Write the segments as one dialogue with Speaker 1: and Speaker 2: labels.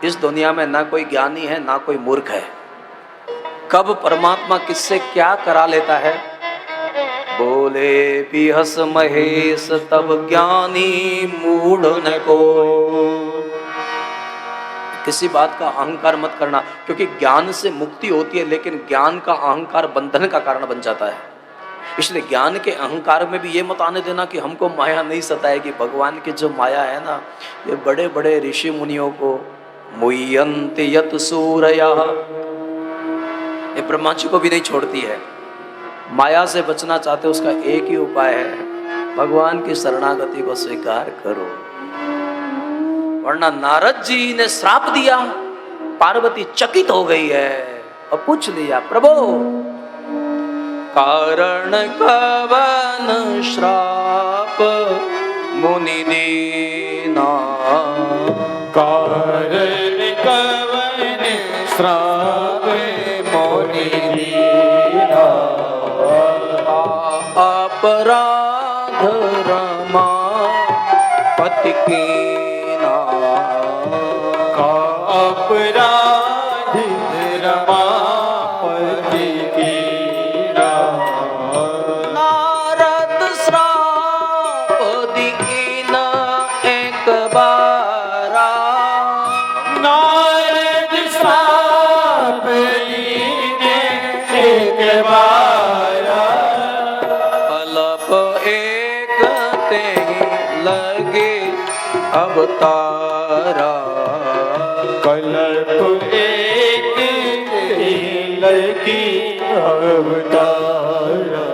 Speaker 1: इस दुनिया में ना कोई ज्ञानी है ना कोई मूर्ख है। कब परमात्मा किससे क्या करा लेता है। बोले भी हस महेश तब ज्ञानी मूढ़ न को। किसी बात का अहंकार मत करना, क्योंकि ज्ञान से मुक्ति होती है, लेकिन ज्ञान का अहंकार बंधन का कारण बन जाता है। इसलिए ज्ञान के अहंकार में भी ये मत आने देना कि हमको माया नहीं सताएगी। भगवान की जो माया है ना, ये बड़े बड़े ऋषि मुनियों को मुह्यन्ति यत सूरया, ये ब्रह्मा जी को भी नहीं छोड़ती है। माया से बचना चाहते उसका एक ही उपाय है, भगवान की शरणागति को स्वीकार करो। वरना नारद जी ने श्राप दिया, पार्वती चकित हो गई है और पूछ लिया, प्रभु कारण कवन श्राप मुनि दीना।
Speaker 2: कारण कवन श्राप मुनि दीना।
Speaker 1: अपराध रमा पति कीना।
Speaker 2: का अपराध रमा पति कीना।
Speaker 1: नारद श्राप दीना एक बारा।
Speaker 2: नारद श्राप दीने एक बारा।
Speaker 1: अल्प एक ते लगे अवतारा।
Speaker 2: कल्प एक लगी अवतारा।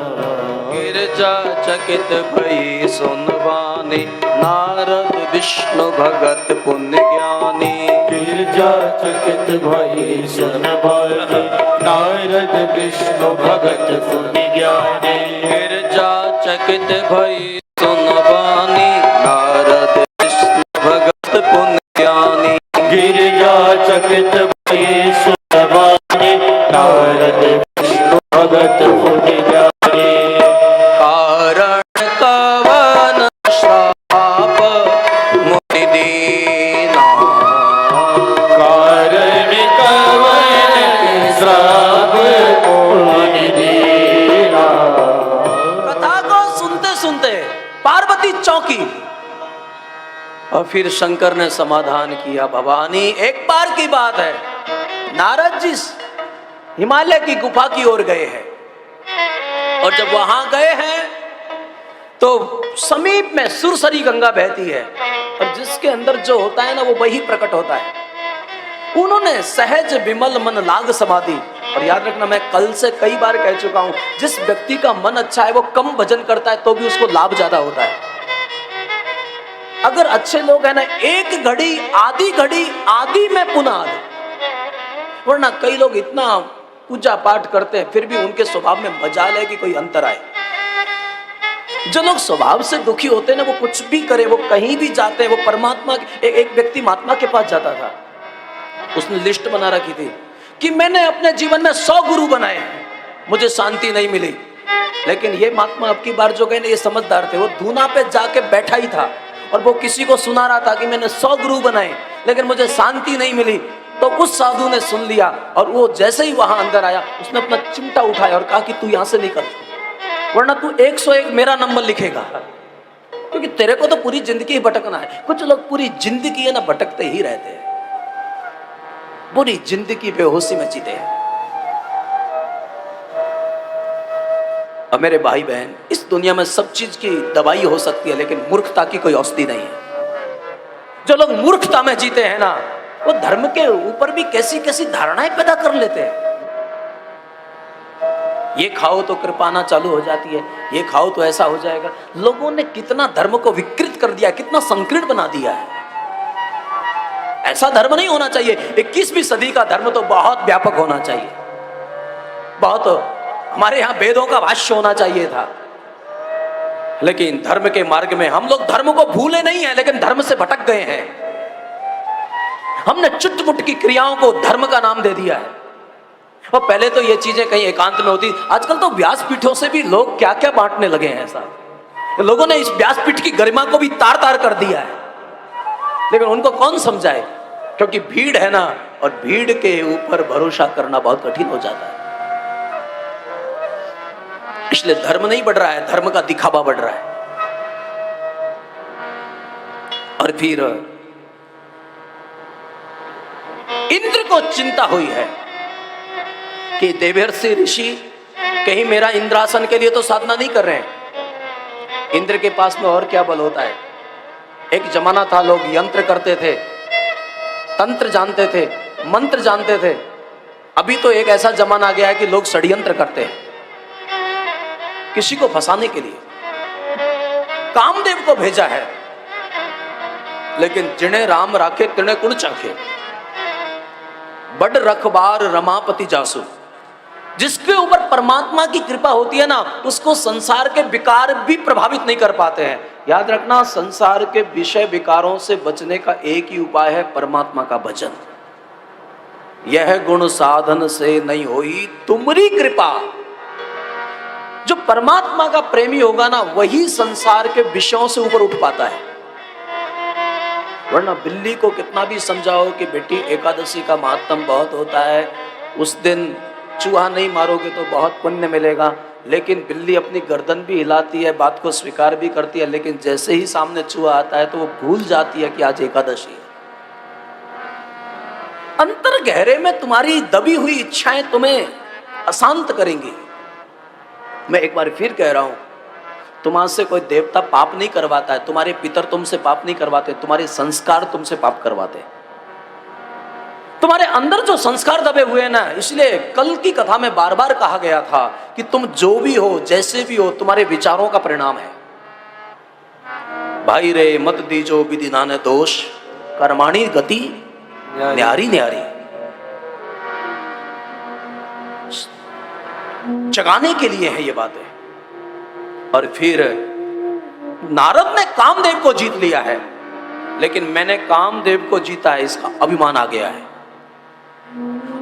Speaker 1: गिरजा चकित भई सुनवानी, नारद विष्णु भगत पुण्य ज्ञानी।
Speaker 2: गिरजा चकित भई सुनवानी, नारद विष्णु भगत पुण्य ज्ञानी।
Speaker 1: गिरजा चकित भई सुनवानी, नारद विष्णु भगत पुण्य ज्ञानी।
Speaker 2: गिरजा चकित भई सुनवानी, नारद विष्णु भगत पुण्य ज्ञानी।
Speaker 1: कारण कवन श्राप मुनि दीना।
Speaker 2: कारण कवन श्राप मुनि दीना।
Speaker 1: कथा को सुनते सुनते पार्वती चौंकी और फिर शंकर ने समाधान किया, भवानी एक बार की बात है, नारद जी हिमालय की गुफा की ओर गए हैं, और जब वहां गए हैं तो समीप में सुरसरी गंगा बहती है, और जिसके अंदर जो होता है ना वो वही प्रकट होता है। उन्होंने सहज विमल मन लाग समाधि। और याद रखना, मैं कल से कई बार कह चुका हूं, जिस व्यक्ति का मन अच्छा है वो कम भजन करता है तो भी उसको लाभ ज्यादा होता है। अगर अच्छे लोग हैं ना, एक घड़ी आदि में पुनाद। वरना कई लोग इतना पूजा पाठ करते हैं फिर भी उनके स्वभाव में मजाल है कि कोई अंतर आए। जो लोग स्वभाव से दुखी होते हैं ना, वो कुछ भी करे, वो कहीं भी जाते हैं, वो परमात्मा एक व्यक्ति महात्मा के पास जाता था, उसने लिस्ट बना रखी थी कि मैंने अपने जीवन में 100 गुरु बनाए, मुझे शांति नहीं मिली। लेकिन ये महात्मा अब की बार जो गए ना, ये समझदार थे, वो धूना पे जाके बैठा ही था और वो किसी को सुना रहा था कि मैंने 100 गुरु बनाए लेकिन मुझे शांति नहीं मिली। तो उस साधु ने सुन लिया और वो जैसे ही वहां अंदर आया, उसने अपना चिमटा उठाया और कहा कि तू यहां से निकल, वरना तू 101 मेरा नंबर लिखेगा, क्योंकि तेरे को तो पूरी जिंदगी ही भटकना है। कुछ लोग पूरी जिंदगी है ना भटकते ही रहते हैं, पूरी जिंदगी बेहोशी में जीते हैं। अब मेरे भाई बहन, इस दुनिया में सब चीज की दवाई हो सकती है, लेकिन मूर्खता की कोई औषधि नहीं है। जो लोग मूर्खता में जीते हैं ना, वो धर्म के ऊपर भी कैसी कैसी धारणाएं पैदा कर लेते हैं। ये खाओ तो कृपाना चालू हो जाती है, ये खाओ तो ऐसा हो जाएगा। लोगों ने कितना धर्म को विकृत कर दिया, कितना संकीर्ण बना दिया है। ऐसा धर्म नहीं होना चाहिए। 21वीं सदी का धर्म तो बहुत व्यापक होना चाहिए, बहुत, हमारे यहाँ वेदों का भाष्य होना चाहिए था। लेकिन धर्म के मार्ग में हम लोग धर्म को भूले नहीं है, लेकिन धर्म से भटक गए हैं। हमने चुटपुट की क्रियाओं को धर्म का नाम दे दिया है। और पहले तो ये चीजें कहीं एकांत में होती, आजकल तो व्यासपीठों से भी लोग क्या क्या बांटने लगे हैं। ऐसा लोगों ने इस व्यासपीठ की गरिमा को भी तार तार कर दिया है, लेकिन उनको कौन समझाए। क्योंकि भीड़ है ना, और भीड़ के ऊपर भरोसा करना बहुत कठिन हो जाता है। इसलिए धर्म नहीं बढ़ रहा है, धर्म का दिखावा बढ़ रहा है। और फिर इंद्र को चिंता हुई है कि देवर्षि ऋषि कहीं मेरा इंद्रासन के लिए तो साधना नहीं कर रहे हैं। इंद्र के पास में और क्या बल होता है। एक जमाना था लोग यंत्र करते थे, तंत्र जानते थे, मंत्र जानते थे। अभी तो एक ऐसा जमाना आ गया है कि लोग षड्यंत्र करते हैं किसी को फंसाने के लिए। कामदेव को भेजा है, लेकिन जिन्हें राम राखे तिन्हें कुण चाखे। बड़ रखबार रमापति जासु। जिसके ऊपर परमात्मा की कृपा होती है ना, उसको संसार के विकार भी प्रभावित नहीं कर पाते हैं। याद रखना, संसार के विषय विकारों से बचने का एक ही उपाय है, परमात्मा का भजन। यह गुण साधन से नहीं होई तुम्हारी कृपा। जो परमात्मा का प्रेमी होगा ना, वही संसार के विषयों से ऊपर उठ पाता है। वरना बिल्ली को कितना भी समझाओ कि बेटी एकादशी का महात्म बहुत होता है, उस दिन चूहा नहीं मारोगे तो बहुत पुण्य मिलेगा, लेकिन बिल्ली अपनी गर्दन भी हिलाती है, बात को स्वीकार भी करती है, लेकिन जैसे ही सामने चूहा आता है तो वो भूल जाती है कि आज एकादशी है। अंतर गहरे में तुम्हारी दबी हुई इच्छाएं तुम्हें अशांत करेंगी। मैं एक बार फिर कह रहा हूं, तुम्हारे से कोई देवता पाप नहीं करवाता है, तुम्हारे पितर तुमसे पाप नहीं करवाते, तुम्हारे संस्कार तुमसे पाप करवाते हैं। तुम्हारे अंदर जो संस्कार दबे हुए हैं ना, इसलिए कल की कथा में बार बार कहा गया था कि तुम जो भी हो, जैसे भी हो, तुम्हारे विचारों का परिणाम है। भाई रे मत दीजो विधि नाने दोष, कर्माणी गति न्यारी न्यारी। जगाने के लिए है ये बातें। और फिर नारद ने कामदेव को जीत लिया है, लेकिन मैंने कामदेव को जीता है, इसका अभिमान आ गया है।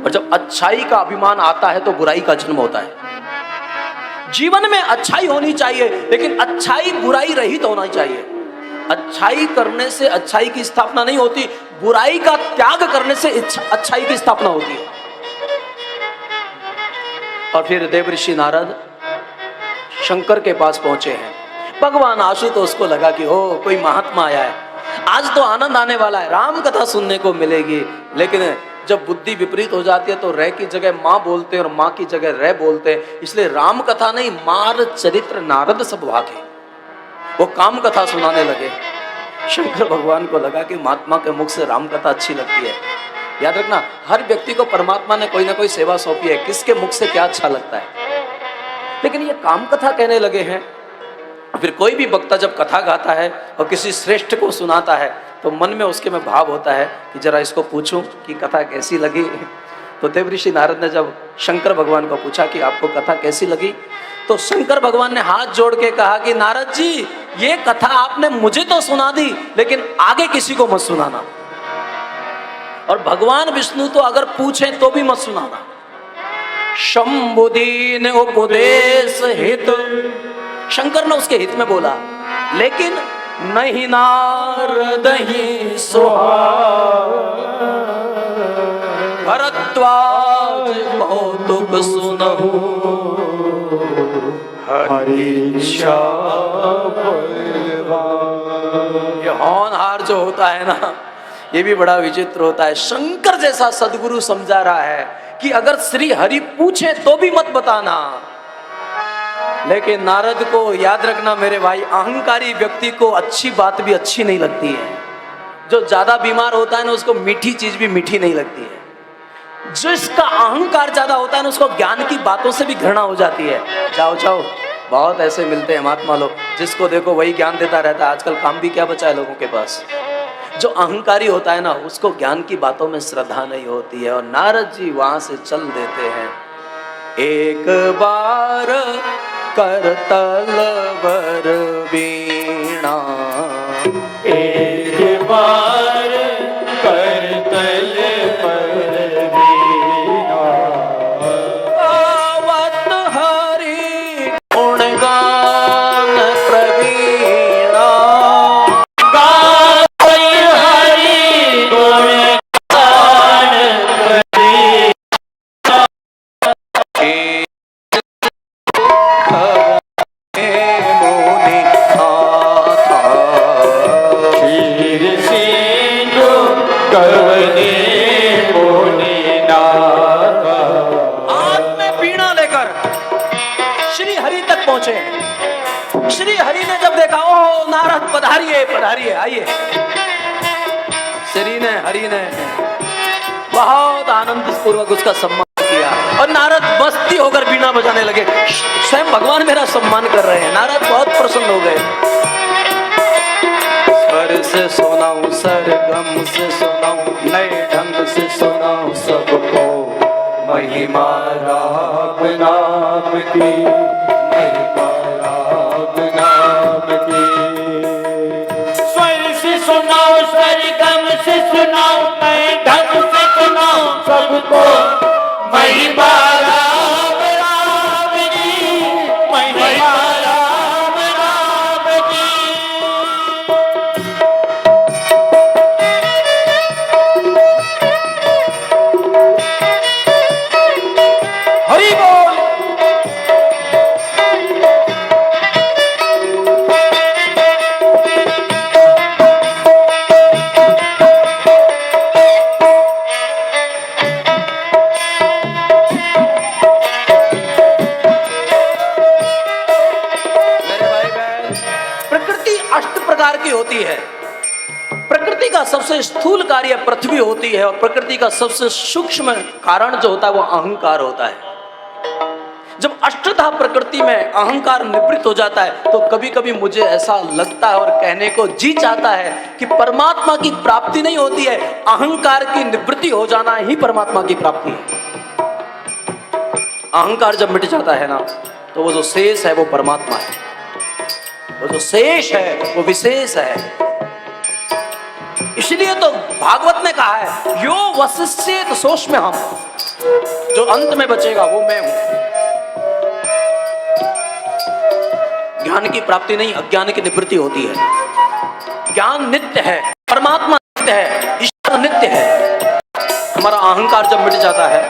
Speaker 1: और जब अच्छाई का अभिमान आता है तो बुराई का जन्म होता है। जीवन में अच्छाई होनी चाहिए, लेकिन अच्छाई बुराई रहित होना चाहिए। अच्छाई करने से अच्छाई की स्थापना नहीं होती, बुराई का त्याग करने से अच्छाई की स्थापना होती है। और फिर देवर्षि नारद शंकर के पास पहुंचे हैं। भगवान आशुतोष को लगा कि हो कोई महात्मा आया है, आज तो आनंद आने वाला है, राम कथा सुनने को मिलेगी। लेकिन जब बुद्धि विपरीत हो जाती है तो रे की जगह माँ बोलते हैं और माँ की जगह रे बोलते हैं, इसलिए राम कथा नहीं, मार चरित्र नारद सब भागे। वो काम कथा सुनाने लगे। शंकर भगवान को लगा कि महात्मा के मुख से राम कथा अच्छी लगती है। याद रखना, हर व्यक्ति को परमात्मा ने कोई ना कोई सेवा सौंपी है, किसके मुख से क्या अच्छा लगता है। लेकिन ये काम कथा कहने लगे हैं। फिर कोई भी वक्ता जब कथा गाता है और किसी श्रेष्ठ को सुनाता है तो मन में उसके में भाव होता है कि जरा इसको पूछूं कि कथा कैसी लगी। तो देवर्षि नारद ने जब शंकर भगवान को पूछा कि आपको कथा कैसी लगी, तो शंकर भगवान ने हाथ जोड़ के कहा कि नारद जी, ये कथा आपने मुझे तो सुना दी, लेकिन आगे किसी को मत सुनाना। और भगवान विष्णु तो अगर पूछे तो भी मत सुनाना। शंभुदीन उपदेश हित, शंकर ने उसके हित में बोला, लेकिन नहीं नारद ही भरद्वाज कौतुक सुनहु हरीशा। ये होनहार जो होता है ना, ये भी बड़ा विचित्र होता है। शंकर जैसा सदगुरु समझा रहा है कि अगर श्री हरि पूछे तो भी मत बताना। लेकिन नारद को याद रखना मेरे भाई, अहंकारी व्यक्ति को अच्छी बात भी अच्छी नहीं लगती है। जो ज्यादा बीमार होता है ना, उसको मीठी चीज भी मीठी नहीं लगती है। जिसका अहंकार ज्यादा होता है ना, उसको ज्ञान की बातों से भी घृणा हो जाती है। जाओ जाओ, बहुत ऐसे मिलते हैं महात्मा लोग, जिसको देखो वही ज्ञान देता रहता है। आजकल काम भी क्या बचा है लोगों के पास। जो अहंकारी होता है ना, उसको ज्ञान की बातों में श्रद्धा नहीं होती है। और नारद जी वहां से चल देते हैं। एक बार करतल वर वीणा,
Speaker 2: एक बार करतल पर वीणा,
Speaker 1: गावत हरि गुणगान प्रवीणा।
Speaker 2: गावत हरि गुण मुनि मुनिनाथ।
Speaker 1: हाथ में वीणा लेकर श्री हरि तक पहुंचे। श्री हरि ने जब देखा, ओह नारद पधारिए पधारिए, आइए। श्री ने हरि ने बहुत आनंद पूर्वक उसका सम्मान किया और नारद मस्ती होकर बीना बजाने लगे। स्वयं भगवान मेरा सम्मान कर रहे हैं। नारद बहुत प्रसन्न हो गए। स्वर से सुनाऊं, सरगम से सुनाऊं, नए ढंग से सुनाऊं सबको
Speaker 2: महिमा राम नाम की, महिमा राम नाम की। स्वर से सुनाओ, सरगम से सुनाओ, नए ढंग से सुनाओ सबको महिमा राम नाम की, महिमा राम नाम की।
Speaker 1: हरि बोल। मेरे भाई बहन, प्रकृति 8 प्रकार की होती है। प्रकृति का सबसे स्थूल कार्य पृथ्वी होती है और प्रकृति का सबसे सूक्ष्म कारण जो होता है वो अहंकार होता है। जब अष्टधा प्रकृति में अहंकार निवृत्त हो जाता है तो कभी कभी मुझे ऐसा लगता है और कहने को जी चाहता है कि परमात्मा की प्राप्ति नहीं होती है, अहंकार की निवृत्ति हो जाना ही परमात्मा की प्राप्ति है। अहंकार जब मिट जाता है ना तो वो जो शेष है वो परमात्मा है। वो जो शेष है वो विशेष है। इसलिए तो भागवत ने कहा है, यो वशिष्येत सोष्म हम, जो अंत में बचेगा वो मैं हूं। ज्ञान की प्राप्ति नहीं, अज्ञान की निवृत्ति होती है। ज्ञान नित्य है, परमात्मा नित्य है, ईश्वर नित्य है। हमारा अहंकार जब मिट जाता है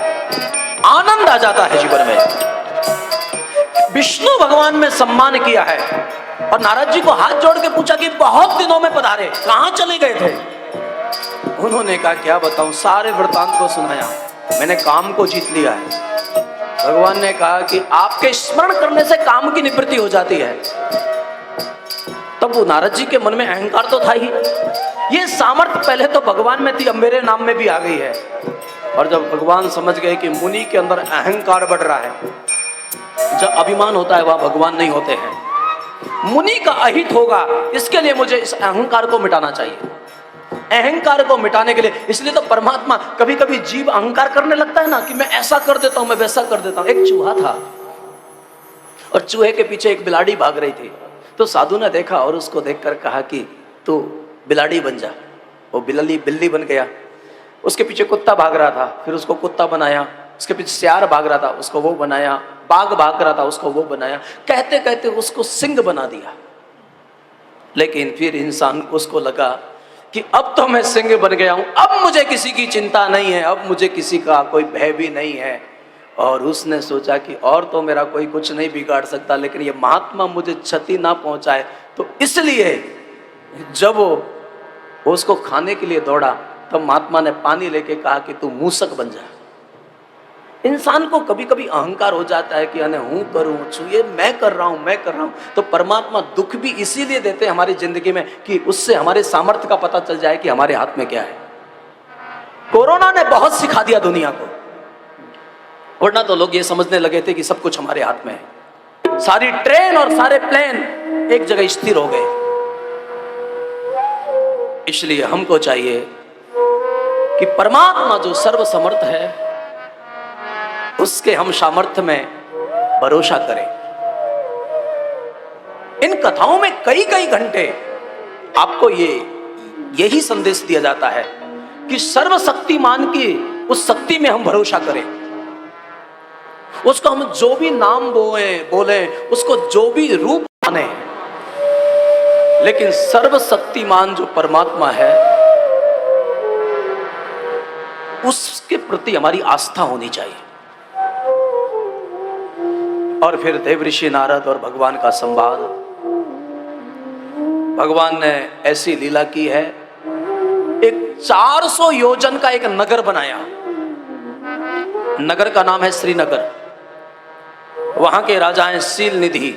Speaker 1: आनंद आ जाता है जीवन में। विष्णु भगवान में सम्मान किया है और नारद जी को हाथ जोड़ के पूछा कि बहुत दिनों में पधारे, कहां चले गए थे? उन्होंने कहा क्या बताऊं, सारे वृतांत को सुनाया, मैंने काम को जीत लिया है। भगवान ने कहा कि आपके स्मरण करने से काम की निवृत्ति हो जाती है। तब वो नारद जी के मन में अहंकार तो था ही, ये सामर्थ्य पहले तो भगवान में थी, अब मेरे नाम में भी आ गई है। और जब भगवान समझ गए कि मुनि के अंदर अहंकार बढ़ रहा है, जब अभिमान होता है वह भगवान नहीं होते हैं, मुनि का अहित होगा, इसके लिए मुझे इस अहंकार को मिटाना चाहिए। अहंकार को मिटाने के लिए, इसलिए तो परमात्मा, कभी कभी जीव अहंकार करने लगता है ना कि मैं ऐसा कर देता हूं, मैं वैसा कर देता हूं। एक चूहा था और चूहे के पीछे एक बिलाड़ी भाग रही थी, तो साधु ने देखा और उसको देखकर कहा कि तू बिलाड़ी बन जा। वो बिल्ली बन गया। उसके पीछे कुत्ता भाग रहा था, फिर उसको कुत्ता बनाया। उसके पीछे सियार भाग रहा था, उसको वो बनाया। बाघ भाग रहा था, उसको वो बनाया। कहते कहते उसको सिंह बना दिया। लेकिन फिर इंसान उसको लगा कि अब तो मैं सिंह बन गया हूं, अब मुझे किसी की चिंता नहीं है, अब मुझे किसी का कोई भय भी नहीं है। और उसने सोचा कि और तो मेरा कोई कुछ नहीं बिगाड़ सकता, लेकिन ये महात्मा मुझे क्षति ना पहुंचाए, तो इसलिए जब वो उसको खाने के लिए दौड़ा तब महात्मा ने पानी लेके कहा कि तू मूसक बन जा। इंसान को कभी कभी अहंकार हो जाता है कि अने हूं करूं छू, ये मैं कर रहा हूं। तो परमात्मा दुख भी इसीलिए देते हैं हमारी जिंदगी में कि उससे हमारे सामर्थ्य का पता चल जाए कि हमारे हाथ में क्या है। कोरोना ने बहुत सिखा दिया दुनिया को, वरना तो लोग ये समझने लगे थे कि सब कुछ हमारे हाथ में है। सारी ट्रेन और सारे प्लेन एक जगह स्थिर हो गए। इसलिए हमको चाहिए कि परमात्मा जो सर्वसमर्थ है उसके हम सामर्थ्य में भरोसा करें। इन कथाओं में कई कई घंटे आपको यही संदेश दिया जाता है कि सर्वशक्तिमान की उस शक्ति में हम भरोसा करें। उसको हम जो भी नाम बोले, उसको जो भी रूप माने, लेकिन सर्वशक्तिमान जो परमात्मा है उसके प्रति हमारी आस्था होनी चाहिए। और फिर देवऋषि नारद और भगवान का संवाद। भगवान ने ऐसी लीला की है, एक 400 योजन का एक नगर बनाया। नगर का नाम है श्रीनगर। वहां के राजा हैं शील निधि,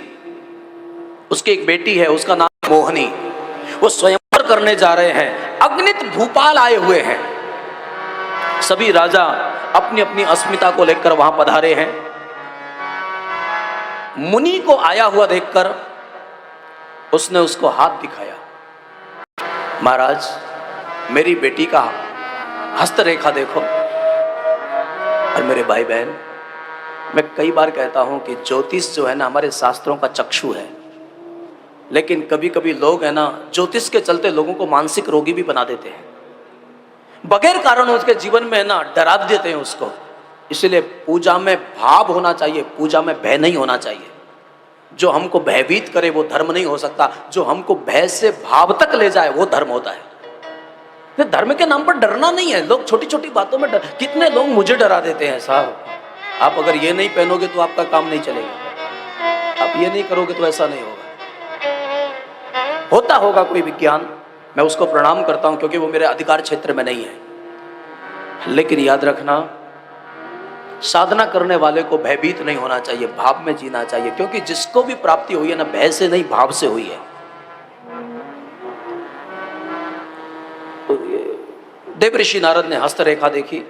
Speaker 1: उसकी एक बेटी है, उसका नाम मोहनी। वो स्वयंवर करने जा रहे हैं। अगणित भूपाल आए हुए हैं। सभी राजा अपनी अपनी अस्मिता को लेकर वहां पधारे हैं। मुनि को आया हुआ देखकर उसने उसको हाथ दिखाया। महाराज, मेरी बेटी का हस्तरेखा देखो। और मेरे भाई बहन, मैं कई बार कहता हूं कि ज्योतिष जो है ना, हमारे शास्त्रों का चक्षु है। लेकिन कभी कभी लोग है ना, ज्योतिष के चलते लोगों को मानसिक रोगी भी बना देते हैं। बगैर कारण उसके जीवन में है ना डरा देते हैं उसको। इसलिए पूजा में भाव होना चाहिए, पूजा में भय नहीं होना चाहिए। जो हमको भयभीत करे वो धर्म नहीं हो सकता। जो हमको भय से भाव तक ले जाए वो धर्म होता है। तो धर्म के नाम पर डरना नहीं है। लोग छोटी छोटी बातों में कितने लोग मुझे डरा देते हैं। साहब, आप अगर ये नहीं पहनोगे तो आपका काम नहीं चलेगा, आप ये नहीं करोगे तो ऐसा नहीं होगा। होता होगा कोई विज्ञान, मैं उसको प्रणाम करता हूं क्योंकि वो मेरे अधिकार क्षेत्र में नहीं है। लेकिन याद रखना, साधना करने वाले को भयभीत नहीं होना चाहिए, भाव में जीना चाहिए। क्योंकि जिसको भी प्राप्ति हुई है ना, भय से नहीं भाव से हुई है। देवऋषि नारद ने हस्तरेखा देखी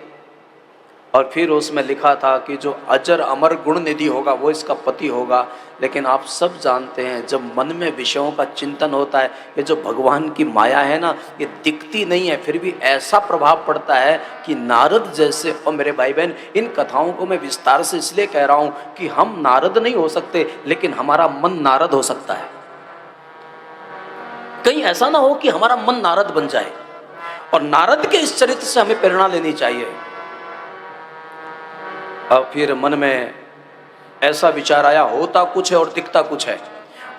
Speaker 1: और फिर उसमें लिखा था कि जो अजर अमर गुण निधि होगा वो इसका पति होगा। लेकिन आप सब जानते हैं, जब मन में विषयों का चिंतन होता है, ये जो भगवान की माया है ना, ये दिखती नहीं है, फिर भी ऐसा प्रभाव पड़ता है कि नारद जैसे। और मेरे भाई बहन, इन कथाओं को मैं विस्तार से इसलिए कह रहा हूँ कि हम नारद नहीं हो सकते, लेकिन हमारा मन नारद हो सकता है। कहीं ऐसा ना हो कि हमारा मन नारद बन जाए। और नारद के इस चरित्र से हमें प्रेरणा लेनी चाहिए। अब फिर मन में ऐसा विचार आया, होता कुछ है और दिखता कुछ है।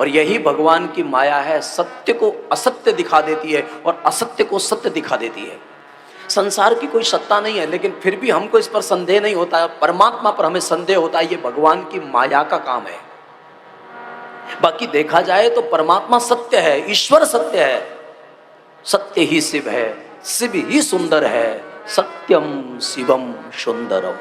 Speaker 1: और यही भगवान की माया है, सत्य को असत्य दिखा देती है और असत्य को सत्य दिखा देती है। संसार की कोई सत्ता नहीं है, लेकिन फिर भी हमको इस पर संदेह नहीं होता है। परमात्मा पर हमें संदेह होता है। ये भगवान की माया का काम है। बाकी देखा जाए तो परमात्मा सत्य है, ईश्वर सत्य है। सत्य ही शिव है, शिव ही सुंदर है। सत्यम शिवम सुंदरम।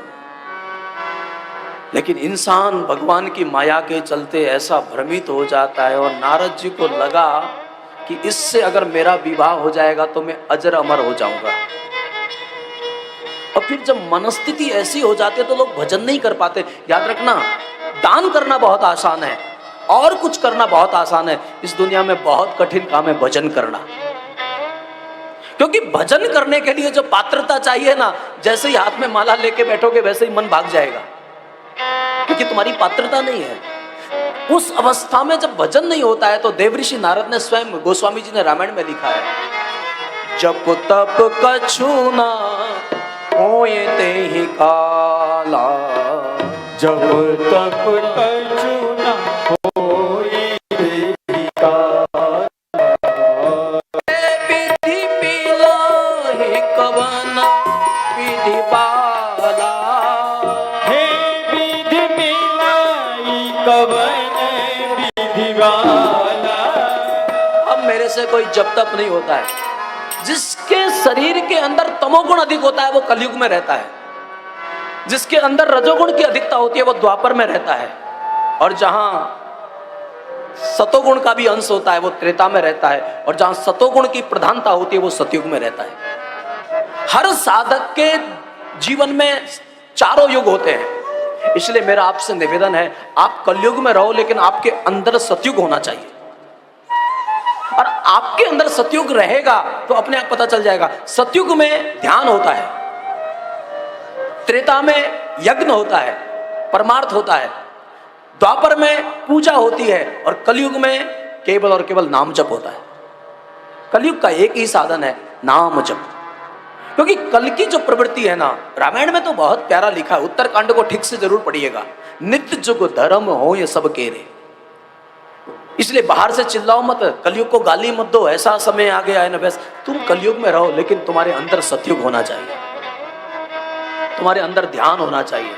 Speaker 1: लेकिन इंसान भगवान की माया के चलते ऐसा भ्रमित हो जाता है। और नारद जी को लगा कि इससे अगर मेरा विवाह हो जाएगा तो मैं अजर अमर हो जाऊंगा। और फिर जब मनस्थिति ऐसी हो जाती है तो लोग भजन नहीं कर पाते। याद रखना, दान करना बहुत आसान है और कुछ करना बहुत आसान है। इस दुनिया में बहुत कठिन काम है भजन करना। क्योंकि भजन करने के लिए जो पात्रता चाहिए ना, जैसे ही हाथ में माला लेके बैठोगे वैसे ही मन भाग जाएगा, क्योंकि तुम्हारी पात्रता नहीं है। उस अवस्था में जब भजन नहीं होता है तो देवऋषि नारद ने स्वयं, गोस्वामी जी ने रामायण में लिखा है, जप तप कछु ना होए ते ही काला,
Speaker 2: जब तप कछु ना होए ते ही काला,
Speaker 1: विधि मिलाहि कवन विधि बाला,
Speaker 2: हे विधि मिलाई कवन विधि वाला।
Speaker 1: अब मेरे से कोई जप तप नहीं होता है। जिसके शरीर के अंदर तमोगुण अधिक होता है वो कलयुग में रहता है। जिसके अंदर रजोगुण की अधिकता होती है वो द्वापर में रहता है। और जहां सतोगुण का भी अंश होता है वो त्रेता में रहता है। और जहां सतोगुण की प्रधानता होती है वो सतयुग में रहता है। हर साधक के जीवन में चारों युग होते हैं। इसलिए मेरा आपसे निवेदन है, आप कलयुग में रहो लेकिन आपके अंदर सतयुग होना चाहिए। और आपके अंदर सतयुग रहेगा तो अपने आप पता चल जाएगा। सतयुग में ध्यान होता है, त्रेता में यज्ञ होता है, परमार्थ होता है, द्वापर में पूजा होती है और कलयुग में केवल और केवल नाम जप होता है। कलयुग का एक ही साधन है, नाम जप। क्योंकि कल की जो प्रवृत्ति है ना, रामायण में तो बहुत प्यारा लिखा है, उत्तरकांड को ठीक से जरूर पढ़िएगा। नित्य जुग धर्म हो ये सब केरे। इसलिए बाहर से चिल्लाओ मत, कलयुग को गाली मत दो, ऐसा समय आ गया है ना। बस तुम कलयुग में रहो लेकिन तुम्हारे अंदर सतयुग होना चाहिए, तुम्हारे अंदर ध्यान होना चाहिए,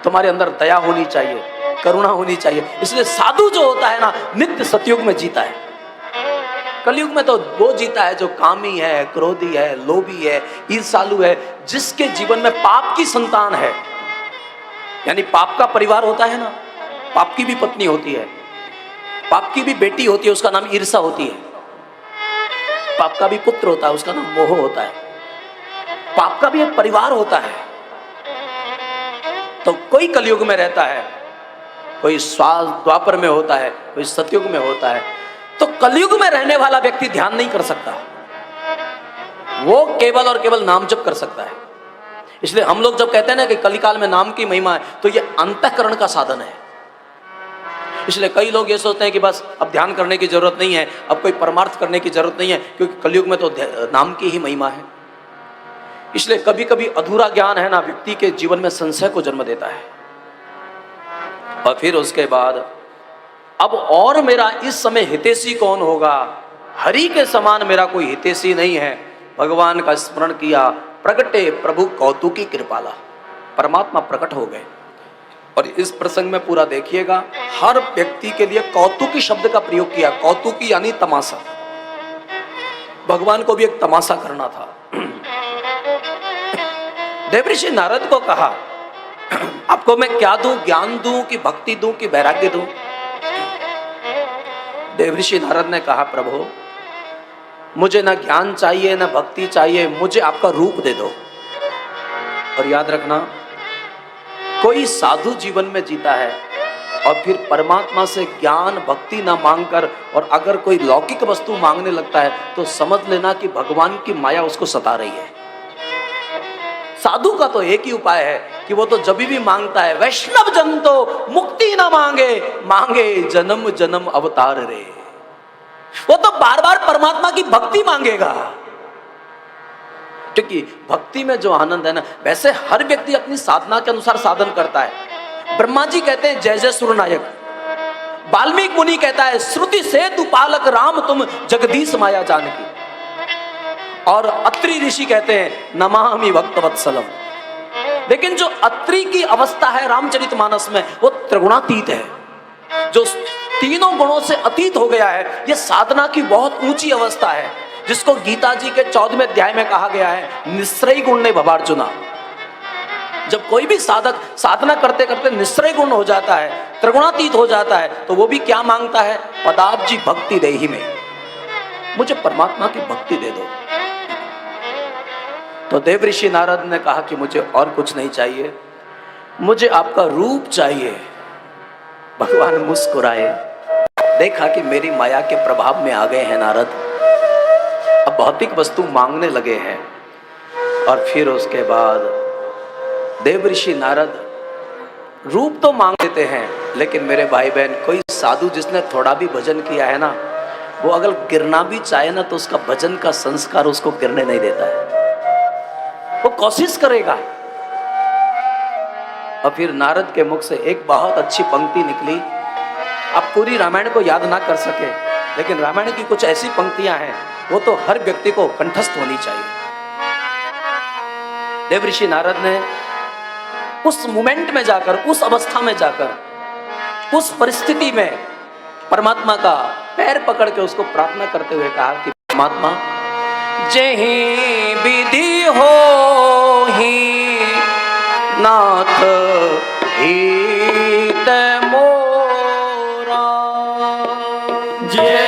Speaker 1: तुम्हारे अंदर दया होनी चाहिए, करुणा होनी चाहिए। इसलिए साधु जो होता है ना, नित्य सतयुग में जीता है। कलयुग में तो वो जीता है जो कामी है, क्रोधी है, लोभी है, ईर्ष्यालु है, जिसके जीवन में पाप की संतान है। यानी पाप का परिवार होता है ना, पाप की भी पत्नी होती है, पाप की भी बेटी होती है, उसका नाम ईर्ष्या होती है। पाप का भी पुत्र होता है, उसका नाम मोह होता है। पाप का भी एक परिवार होता है। तो कोई कलयुग में रहता है, कोई द्वापर में होता है, कोई सतयुग में होता है। तो कलयुग में रहने वाला व्यक्ति ध्यान नहीं कर सकता, वो केवल और केवल नाम जप कर सकता है। इसलिए हम लोग जब कहते हैं ना कि कलिकाल में नाम की महिमा है, तो ये अंतःकरण का साधन है। इसलिए कई लोग ये सोचते हैं कि बस अब ध्यान करने की जरूरत नहीं है, अब कोई परमार्थ करने की जरूरत नहीं है, क्योंकि कलयुग में तो नाम की ही महिमा है। इसलिए कभी कभी अधूरा ज्ञान है ना, व्यक्ति के जीवन में संशय को जन्म देता है। और फिर उसके बाद अब और मेरा इस समय हितैषी कौन होगा? हरि के समान मेरा कोई हितैषी नहीं है। भगवान का स्मरण किया, प्रगटे प्रभु कौतुकी कृपाला, परमात्मा प्रकट हो गए। और इस प्रसंग में पूरा देखिएगा, हर व्यक्ति के लिए कौतुकी शब्द का प्रयोग किया। कौतुकी यानी तमाशा। भगवान को भी एक तमाशा करना था। देवऋषि नारद को कहा, आपको मैं क्या दूं, ज्ञान दूं कि भक्ति दूं कि वैराग्य दूं? देवऋषि नारद ने कहा, प्रभु मुझे ना ज्ञान चाहिए ना भक्ति चाहिए, मुझे आपका रूप दे दो। और याद रखना, कोई साधु जीवन में जीता है और फिर परमात्मा से ज्ञान भक्ति ना मांगकर और अगर कोई लौकिक वस्तु मांगने लगता है तो समझ लेना कि भगवान की माया उसको सता रही है। साधु का तो एक ही उपाय है कि वो तो जब भी मांगता है, वैष्णव जन तो मुक्ति ना मांगे, मांगे जन्म जन्म अवतार रे। वो तो बार बार परमात्मा की भक्ति मांगेगा, क्योंकि भक्ति में जो आनंद है ना, वैसे हर व्यक्ति अपनी साधना के अनुसार साधन करता है। ब्रह्मा जी कहते हैं जय जय सुरनायक, वाल्मीकि मुनि कहता है श्रुति से तू पालक राम तुम जगदीश माया जानकी, और अत्रि ऋषि कहते हैं नमामि भक्त वत्सलम। लेकिन जो अत्रि की अवस्था है रामचरितमानस में, वो त्रिगुणातीत है, जो तीनों गुणों से अतीत हो गया है। ये साधना की बहुत ऊंची अवस्था है, जिसको गीता जी के 14वें अध्याय में कहा गया है निश्रय गुण ने भवार्जुना। जब कोई भी साधक साधना करते करते निश्रय गुण हो जाता है, त्रिगुणातीत हो जाता है, तो वो भी क्या मांगता है? पदाब्जी भक्ति देहि में, मुझे परमात्मा की भक्ति दे दो। तो देवऋषि नारद ने कहा कि मुझे और कुछ नहीं चाहिए, मुझे आपका रूप चाहिए। भगवान मुस्कुराए, देखा कि मेरी माया के प्रभाव में आ गए हैं नारद, अब भौतिक वस्तु मांगने लगे हैं। और फिर उसके बाद देवऋषि नारद रूप तो मांग लेते हैं, लेकिन मेरे भाई बहन, कोई साधु जिसने थोड़ा भी भजन किया है ना, वो अगर गिरना भी चाहे ना तो उसका भजन का संस्कार उसको गिरने नहीं देता है, वो कोशिश करेगा। और फिर नारद के मुख से एक बहुत अच्छी पंक्ति निकली। आप पूरी रामायण को याद ना कर सके, लेकिन रामायण की कुछ ऐसी पंक्तियां हैं, वो तो हर व्यक्ति को कंठस्थ होनी चाहिए। देवऋषि नारद ने उस मोमेंट में जाकर, उस अवस्था में जाकर, उस परिस्थिति में परमात्मा का पैर पकड़ के उसको प्रार्थना करते हुए कहा कि परमात्मा, जहीं विधि हो ही नाथ हित मोरा,
Speaker 2: जय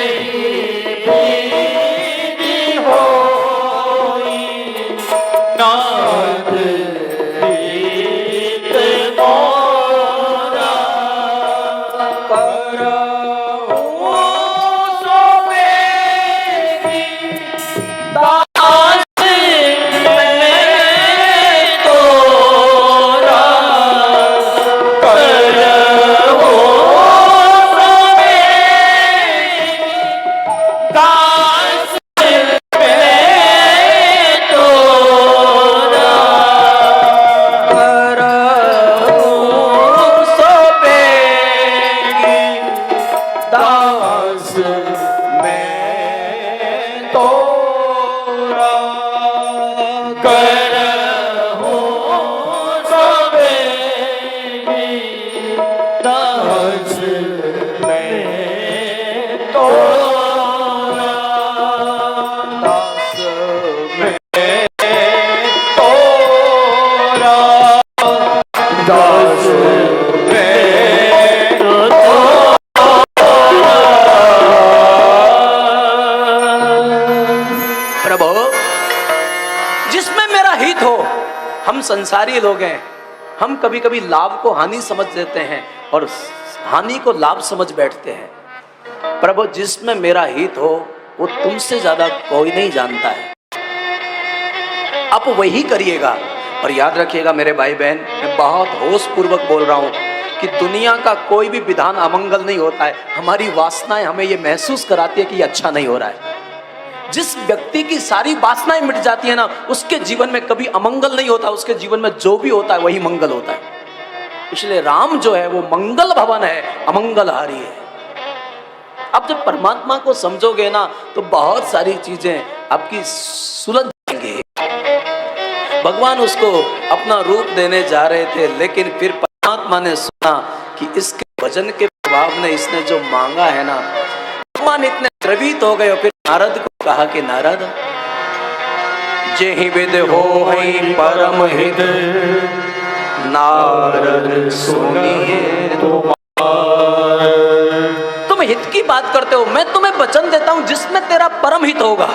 Speaker 2: विधि होई नाथ हित मोरा, करहु सो बेगी दास मैं तोरा, करहु
Speaker 1: संसारी लोग हैं, हम कभी कभी लाभ को हानि समझ लेते हैं और हानि को लाभ समझ बैठते हैं। प्रभु जिसमें मेरा हित हो वो तुमसे ज्यादा कोई नहीं जानता है, आप वही करिएगा। और याद रखिएगा मेरे भाई बहन, मैं बहुत होश पूर्वक बोल रहा हूं कि दुनिया का कोई भी विधान अमंगल नहीं होता है। हमारी वासनाएं हमें ये महसूस कराती है कि ये अच्छा नहीं हो रहा है। जिस व्यक्ति की सारी वासनाएं मिट जाती है ना, उसके जीवन में कभी अमंगल नहीं होता, उसके जीवन में जो भी होता है वही मंगल होता है। इसलिए राम जो है वो मंगल भवन है, अमंगलहारी है। अब जब परमात्मा को समझोगे ना तो बहुत सारी चीजें आपकी सुलझ जाएंगी। भगवान उसको अपना रूप देने जा रहे थे, लेकिन फिर परमात्मा ने सुना कि इसके भजन के प्रभाव ने इसने जो मांगा है ना, भगवान इतने द्रवित हो गए। और फिर नारद को कहा कि नारद, जेहि विद होहि परम हित, नारद सुनिए तुम हित की बात करते हो, मैं तुम्हें वचन देता हूं जिसमें तेरा परम हित होगा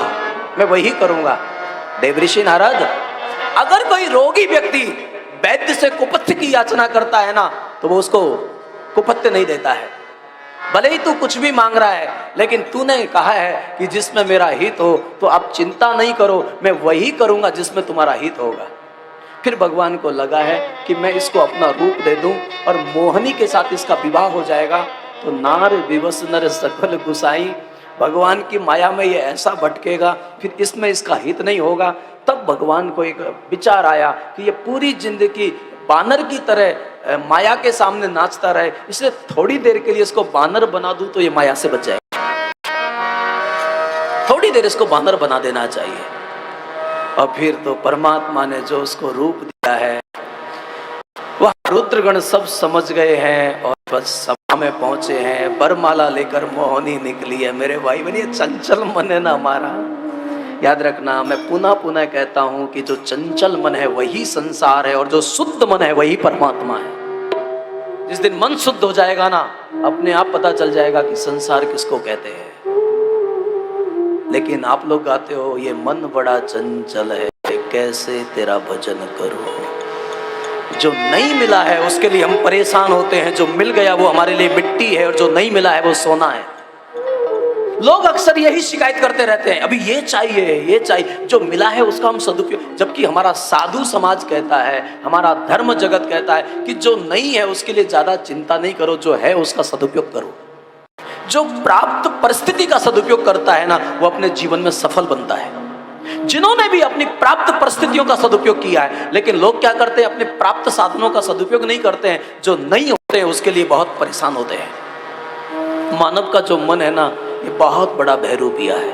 Speaker 1: मैं वही करूंगा। देवऋषि नारद, अगर कोई रोगी व्यक्ति वैद्य से कुपथ्य की याचना करता है ना, तो वो उसको कुपथ्य नहीं देता है। भले ही तू कुछ भी मांग रहा है, लेकिन तूने कहा है कि जिसमें मेरा हित हो, तो आप चिंता नहीं करो, मैं वही करूंगा जिसमें तुम्हारा हित होगा। फिर भगवान को लगा है कि मैं इसको अपना रूप दे दूं और मोहिनी के साथ इसका विवाह हो जाएगा। तो नार विवश नर सकल गुसाई, भगवान की माया में ये ऐसा भटकेगा, फिर इसमें इसका हित नहीं होगा। तब भगवान को एक विचार आया कि ये पूरी जिंदगी बानर की तरह माया के सामने नाचता रहे, इसलिए थोड़ी देर के लिए इसको बानर बना दूं तो ये माया से बच जाएगा। थोड़ी देर इसको बानर बना देना चाहिए। और फिर तो परमात्मा ने जो उसको रूप दिया है, वह रुद्रगण सब समझ गए हैं और बस सभा में पहुंचे हैं। बरमाला लेकर मोहिनी निकली है। मेरे भाई बहन, ये चंचल मन है ना हमारा, याद रखना, मैं पुनः पुनः कहता हूं कि जो चंचल मन है वही संसार है और जो शुद्ध मन है वही परमात्मा है। जिस दिन मन शुद्ध हो जाएगा ना, अपने आप पता चल जाएगा कि संसार किसको कहते हैं। लेकिन आप लोग गाते हो, ये मन बड़ा चंचल है, कैसे तेरा भजन करो। जो नहीं मिला है उसके लिए हम परेशान होते हैं, जो मिल गया वो हमारे लिए मिट्टी है और जो नहीं मिला है वो सोना है। लोग अक्सर यही शिकायत करते रहते हैं, अभी ये चाहिए ये चाहिए, जो मिला है उसका हम सदुपयोग। जबकि हमारा साधु समाज कहता है, हमारा धर्म जगत कहता है कि जो नहीं है उसके लिए ज्यादा चिंता नहीं करो, जो है उसका सदुपयोग करो। जो प्राप्त परिस्थिति का सदुपयोग करता है ना, वो अपने जीवन में सफल बनता है। जिन्होंने भी अपनी प्राप्त परिस्थितियों का सदुपयोग किया है, लेकिन लोग क्या करते हैं, अपने प्राप्त साधनों का सदुपयोग नहीं करते हैं। जो नहीं होते हैं उसके लिए बहुत परेशान होते हैं। मानव का जो मन है ना, ये बहुत बड़ा बहरूपिया है।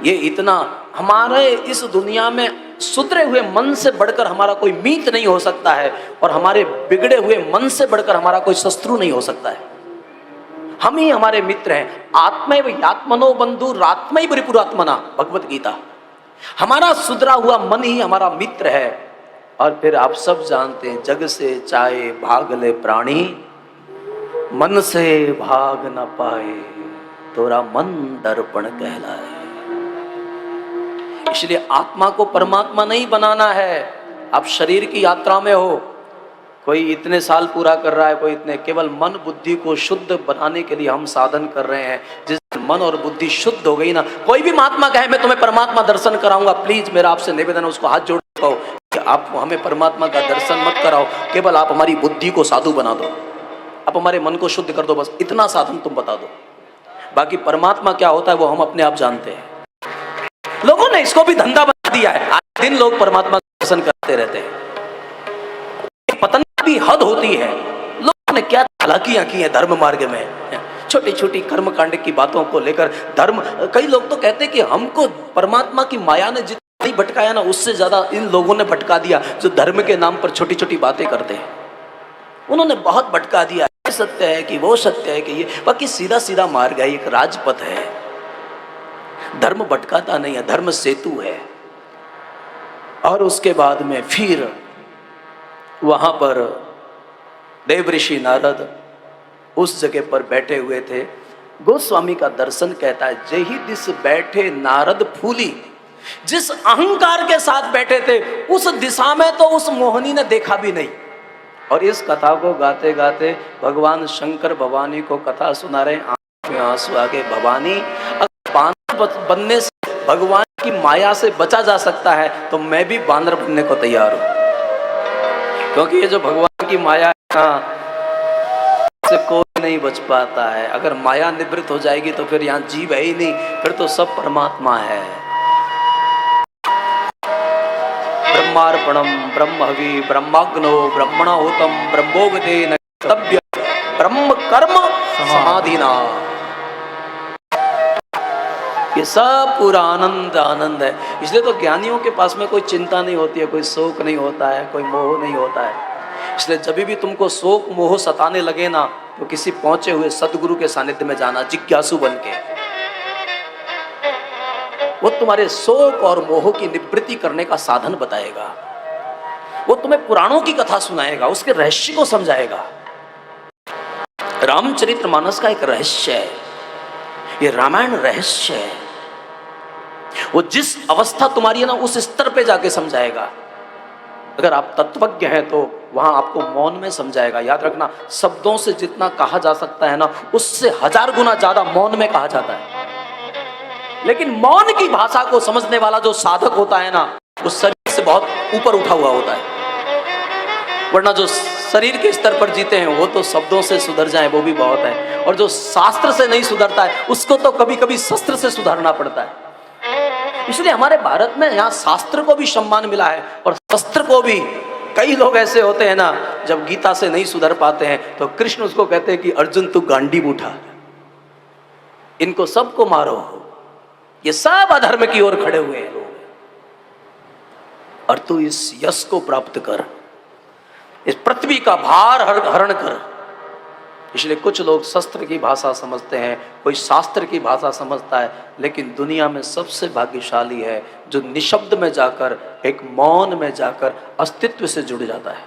Speaker 1: ये इतना, हमारे इस दुनिया में सुधरे हुए मन से बढ़कर हमारा कोई मित्र नहीं हो सकता है, और हमारे बिगड़े हुए मन से बढ़कर हमारा कोई शत्रु नहीं हो सकता है। हम ही हमारे मित्र हैं। आत्मैव यात्मनो बंधु रात्मैव रिपुरात्मना, भगवत गीता। हमारा सुधरा हुआ मन ही हमारा मित्र है। और फिर आप सब जानते हैं, जग से चाहे भाग ले प्राणी, मन से भाग न पाए, तोरा मन दर्पण कहलाए। इसलिए आत्मा को परमात्मा नहीं बनाना है। आप शरीर की यात्रा में हो, कोई इतने साल पूरा कर रहा है, कोई इतने, केवल मन बुद्धि को शुद्ध बनाने के लिए हम साधन कर रहे हैं। जिस मन और बुद्धि शुद्ध हो गई ना, कोई भी महात्मा कहे मैं तुम्हें परमात्मा दर्शन कराऊंगा, प्लीज मेरा आपसे निवेदन है, उसको हाथ जोड़ कहो कि आप हमें परमात्मा का दर्शन मत कराओ, केवल आप हमारी बुद्धि को साधु बना दो, आप हमारे मन को शुद्ध कर दो, बस इतना साधन तुम बता दो। बाकी परमात्मा क्या होता है वो हम अपने आप जानते हैं। लोगों ने इसको भी धंधा बना दिया है। आज दिन लोग परमात्मा का दर्शन करते रहते हैं। पतन भी हद होती है। लोगों ने क्या चालाकियां की हैं धर्म मार्ग में, छोटी छोटी कर्म कांड की बातों को लेकर धर्म। कई लोग तो कहते हैं कि हमको परमात्मा की माया ने जितना भटकाया ना, उससे ज्यादा इन लोगों ने भटका दिया जो धर्म के नाम पर छोटी छोटी बातें करते हैं। उन्होंने बहुत भटका दिया। ये सत्य है कि वो सत्य है कि ये, बाकी सीधा सीधा मार्ग है, एक राजपथ है। धर्म भटकाता नहीं है, धर्म सेतु है। और उसके बाद में फिर वहां पर देवऋषि नारद उस जगह पर बैठे हुए थे। गोस्वामी का दर्शन कहता है, जेहि दिस बैठे नारद फूली, जिस अहंकार के साथ बैठे थे उस दिशा में तो उस मोहिनी ने देखा भी नहीं। और इस कथा को गाते गाते भगवान शंकर भवानी को कथा सुना रहे, आंखों में आंसू आ गए। भवानी, अगर बानर बनने से भगवान की माया से बचा जा सकता है तो मैं भी बानर बनने को तैयार हूं, क्योंकि ये जो भगवान की माया है से कोई नहीं बच पाता है। अगर माया निवृत्त हो जाएगी तो फिर यहाँ जीव है ही नहीं, फिर तो सब परमात्मा है। ब्रह्मार्पणम ब्रह्महवि ब्रह्माग्नो ब्रह्मणाहुतम ब्रह्मोगतेन कर्तव्य ब्रह्म कर्म समाधिना। ये सब पूरा आनंद आनंद है। इसलिए तो ज्ञानियों के पास में कोई चिंता नहीं होती है, कोई शोक नहीं होता है, कोई मोह नहीं होता है। इसलिए जब भी तुमको शोक मोह सताने लगे ना तो किसी पहुंचे हुए सदगुरु के सानिध्य में जाना, जिज्ञासु बन के। वो तुम्हारे शोक और मोह की निवृत्ति करने का साधन बताएगा। वो तुम्हें पुराणों की कथा सुनाएगा, उसके रहस्य को समझाएगा। रामचरितमानस का एक रहस्य है, ये रामायण रहस्य है। वो जिस अवस्था तुम्हारी है ना उस स्तर पे जाके समझाएगा। अगर आप तत्वज्ञ हैं तो वहां आपको मौन में समझाएगा। याद रखना, शब्दों से जितना कहा जा सकता है ना उससे 1000 गुना ज्यादा मौन में कहा जाता है। लेकिन मौन की भाषा को समझने वाला जो साधक होता है ना वो शरीर से बहुत ऊपर उठा हुआ होता है। वरना जो शरीर के स्तर पर जीते हैं वो तो शब्दों से सुधर जाए वो भी बहुत है, और जो शास्त्र से नहीं सुधरता है उसको तो कभी कभी शस्त्र से सुधारना पड़ता है। इसलिए हमारे भारत में यहाँ शास्त्र को भी सम्मान मिला है और शस्त्र को भी। कई लोग ऐसे होते हैं ना, जब गीता से नहीं सुधर पाते हैं तो कृष्ण उसको कहते हैं कि अर्जुन तू गांडीव उठा, इनको सबको मारो। ये सब अधर्म की ओर खड़े हुए हैं लोग, और तू इस यश को प्राप्त कर, इस पृथ्वी का भार हरण कर। इसलिए कुछ लोग शस्त्र की भाषा समझते हैं, कोई शास्त्र की भाषा समझता है, लेकिन दुनिया में सबसे भाग्यशाली है जो निशब्द में जाकर, एक मौन में जाकर अस्तित्व से जुड़ जाता है।